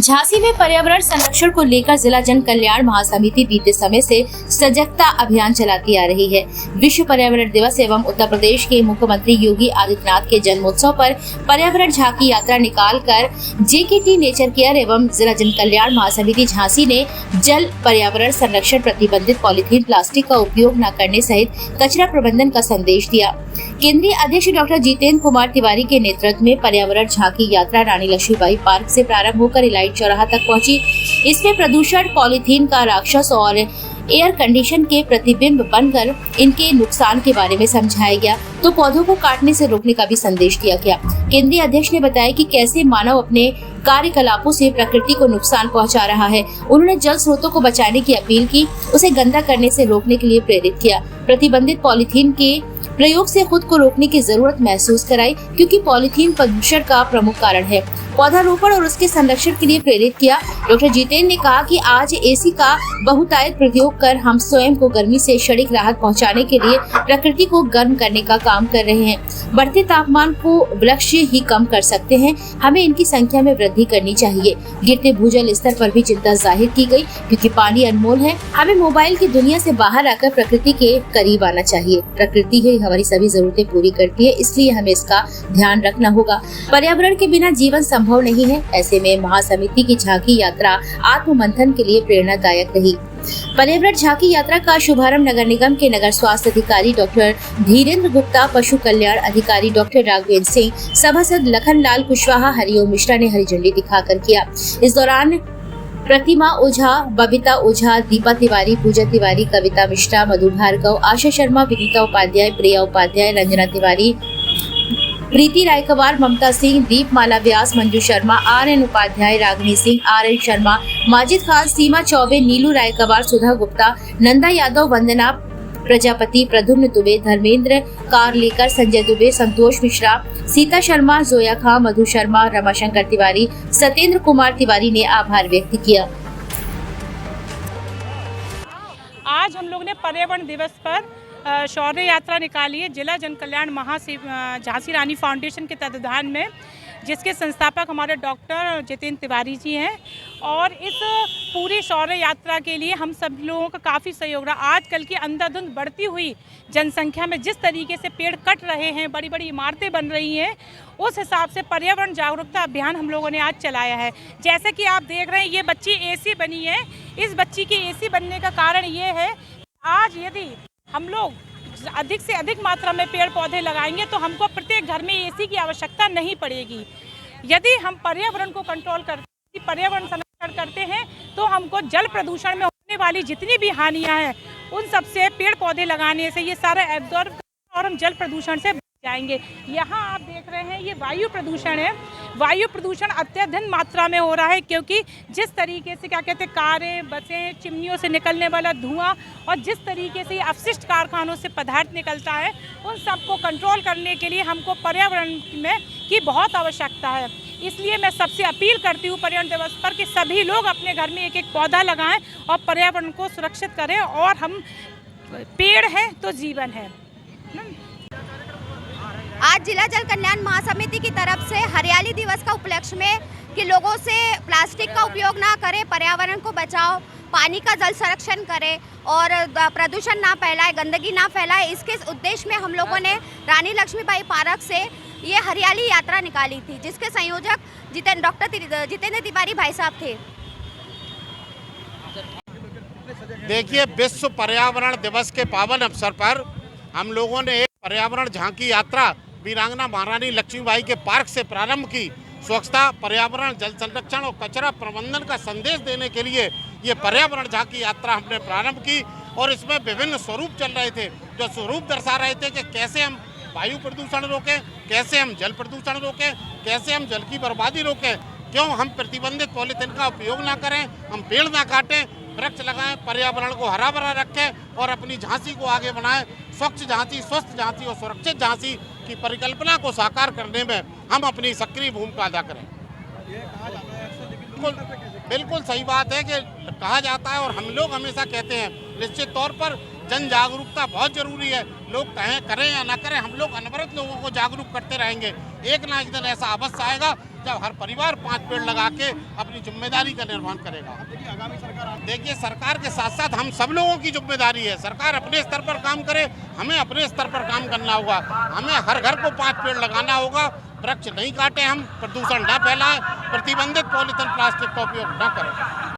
झांसी में पर्यावरण संरक्षण को लेकर जिला जन कल्याण महासमिति बीते समय से सजगता अभियान चलाती आ रही है। विश्व पर्यावरण दिवस एवं उत्तर प्रदेश के मुख्यमंत्री योगी आदित्यनाथ के जन्मोत्सव पर पर्यावरण झांकी यात्रा निकालकर जेकेटी नेचर केयर एवं जिला जन कल्याण महासमिति झांसी ने जल पर्यावरण संरक्षण, प्रतिबंधित पॉलीथीन प्लास्टिक का उपयोग न करने सहित कचरा प्रबंधन का संदेश दिया। केंद्रीय अध्यक्ष डॉक्टर जितेंद्र कुमार तिवारी के नेतृत्व में पर्यावरण झांकी यात्रा रानी लक्ष्मीबाई पार्क से प्रारंभ होकर इलाइट चौराहा तक पहुंची। इसमें प्रदूषण, पॉलीथीन का राक्षस और एयर कंडीशन के प्रतिबिंब बनकर इनके नुकसान के बारे में समझाया गया तो पौधों को काटने से रोकने का भी संदेश दिया गया। केंद्रीय अध्यक्ष ने बताया कि कैसे मानव अपने कार्यकलापों से प्रकृति को नुकसान पहुंचा रहा है। उन्होंने जल स्रोतों को बचाने की अपील की, उसे गंदा करने से रोकने के लिए प्रेरित किया। प्रतिबंधित पॉलीथीन के प्रयोग से खुद को रोकने की जरूरत महसूस कराई, क्योंकि पॉलीथीन प्रदूषण का प्रमुख कारण है। पौधारोपण और उसके संरक्षण के लिए प्रेरित किया। डॉक्टर जितेंद्र ने कहा कि आज एसी का बहुतायत प्रयोग कर हम स्वयं को गर्मी से क्षणिक राहत पहुंचाने के लिए प्रकृति को गर्म करने का काम कर रहे हैं। बढ़ते तापमान को वृक्ष ही कम कर सकते हैं, हमें इनकी संख्या में वृद्धि करनी चाहिए। गिरते भूजल स्तर पर भी चिंता जाहिर की गई, क्योंकि पानी अनमोल है। हमें मोबाइल की दुनिया से बाहर आकर प्रकृति के करीब आना चाहिए। प्रकृति ही हमारी सभी जरूरतें पूरी करती है, इसलिए हमें इसका ध्यान रखना होगा। पर्यावरण के बिना जीवन संभव नहीं है। ऐसे में महासमिति की झांकी यात्रा आत्म मंथन के लिए प्रेरणादायक रही। पर्यावरण झांकी यात्रा का शुभारंभ नगर निगम के नगर स्वास्थ्य अधिकारी डॉक्टर धीरेन्द्र गुप्ता, पशु कल्याण अधिकारी डॉक्टर राघवेंद्र सिंह, सभासद लखनलाल कुशवाहा, हरिओम मिश्रा ने हरी झंडी दिखाकर किया। इस दौरान प्रतिमा ओझा, बबीता ओझा, दीपा तिवारी, पूजा तिवारी, कविता मिश्रा, मधु भार्गव, आशा शर्मा, विनीता उपाध्याय, प्रिया उपाध्याय, रंजना तिवारी, प्रीति रायकवार, ममता सिंह, दीपमाला व्यास, मंजू शर्मा, RN उपाध्याय, रागिनी सिंह, RN शर्मा, माजिद खान, सीमा चौबे, नीलू रायकवार, सुधा गुप्ता, नंदा यादव, वंदना प्रजापति, प्रद्युम्न दुबे, धर्मेंद्र कारलेकर, संजय दुबे, संतोष मिश्रा, सीता शर्मा, जोया खां, मधु शर्मा, रमाशंकर तिवारी, सत्येंद्र कुमार तिवारी ने आभार व्यक्त किया। आज हम लोग ने पर्यावरण दिवस पर शौर्य यात्रा निकाली है जिला जन कल्याण झांसी रानी फाउंडेशन के तत्वाधान में, जिसके संस्थापक हमारे डॉक्टर जितेंद्र तिवारी जी हैं। और इस पूरी शौर्य यात्रा के लिए हम सब लोगों का काफ़ी सहयोग रहा। आजकल की अंधाधुंध बढ़ती हुई जनसंख्या में जिस तरीके से पेड़ कट रहे हैं, बड़ी बड़ी इमारतें बन रही हैं, उस हिसाब से पर्यावरण जागरूकता अभियान हम लोगों ने आज चलाया है। जैसे कि आप देख रहे हैं, ये बच्ची एसी बनी है। इस बच्ची की एसी बनने का कारण ये है, आज यदि हम लोग अधिक से अधिक मात्रा में पेड़ पौधे लगाएंगे तो हमको प्रत्येक घर में एसी की आवश्यकता नहीं पड़ेगी। यदि हम पर्यावरण को कंट्रोल करते, पर्यावरण संरक्षण करते हैं, तो हमको जल प्रदूषण में होने वाली जितनी भी हानियां हैं, उन सब से पेड़ पौधे लगाने से ये सारा एब्जॉर्ब और हम जल प्रदूषण से जाएंगे। यहाँ आप देख रहे हैं, ये वायु प्रदूषण है। वायु प्रदूषण अत्यधिक मात्रा में हो रहा है, क्योंकि जिस तरीके से क्या कहते हैं, कारें, बसें, चिमनियों से निकलने वाला धुआं और जिस तरीके से अपशिष्ट कारखानों से पदार्थ निकलता है, उन सबको कंट्रोल करने के लिए हमको पर्यावरण में की बहुत आवश्यकता है। इसलिए मैं सबसे अपील करती हूँ पर्यावरण दिवस पर कि सभी लोग अपने घर में एक एक पौधा लगाएं और पर्यावरण को सुरक्षित करें। और हम पेड़ हैं तो जीवन है। आज जिला जल कल्याण महासमिति की तरफ से हरियाली दिवस का उपलक्ष्य में कि लोगों से प्लास्टिक का उपयोग ना करें, पर्यावरण को बचाओ, पानी का जल संरक्षण करें और प्रदूषण ना फैलाए, गंदगी ना फैलाए, इसके उद्देश्य में हम लोगों ने रानी लक्ष्मीबाई पार्क से ये हरियाली यात्रा निकाली थी, जिसके संयोजक डॉक्टर जितेंद्र तिवारी भाई साहब थे। देखिए, विश्व पर्यावरण दिवस के पावन अवसर पर हम लोगों ने एक पर्यावरण झांकी यात्रा वीरांगना महारानी लक्ष्मीबाई के पार्क से प्रारंभ की। स्वच्छता, पर्यावरण, जल संरक्षण और कचरा प्रबंधन का संदेश देने के लिए ये पर्यावरण झांकी यात्रा हमने प्रारंभ की। और इसमें विभिन्न स्वरूप चल रहे थे, जो स्वरूप दर्शा रहे थे कि कैसे हम वायु प्रदूषण रोकें, कैसे हम जल प्रदूषण रोकें, कैसे हम जल की बर्बादी रोकें, क्यों हम प्रतिबंधित पॉलीथीन का उपयोग ना करें, हम पेड़ ना काटें, वृक्ष लगाएं, पर्यावरण को हरा भरा रखें और अपनी झांसी को आगे बढ़ाएं। स्वच्छ झांसी, स्वस्थ झांसी और सुरक्षित झांसी की परिकल्पना को साकार करने में हम अपनी सक्रिय भूमिका अदा करें। बिल्कुल सही बात है कि कहा जाता है और हम लोग हमेशा कहते हैं, निश्चित तौर पर जन जागरूकता बहुत जरूरी है। लोग कहें, करें या ना करें, हम लोग अनवरत लोगों को जागरूक करते रहेंगे। एक ना एक दिन ऐसा अवश्य आएगा जब हर परिवार 5 पेड़ लगा के अपनी जिम्मेदारी का निर्वहन करेगा। देखिए सरकार के साथ साथ हम सब लोगों की जिम्मेदारी है। सरकार अपने स्तर पर काम करे, हमें अपने स्तर पर काम करना होगा। हमें हर घर को 5 पेड़ लगाना होगा। वृक्ष नहीं काटे, हम प्रदूषण न फैलाएं, प्रतिबंधित पॉलीथीन प्लास्टिक का उपयोग न करें।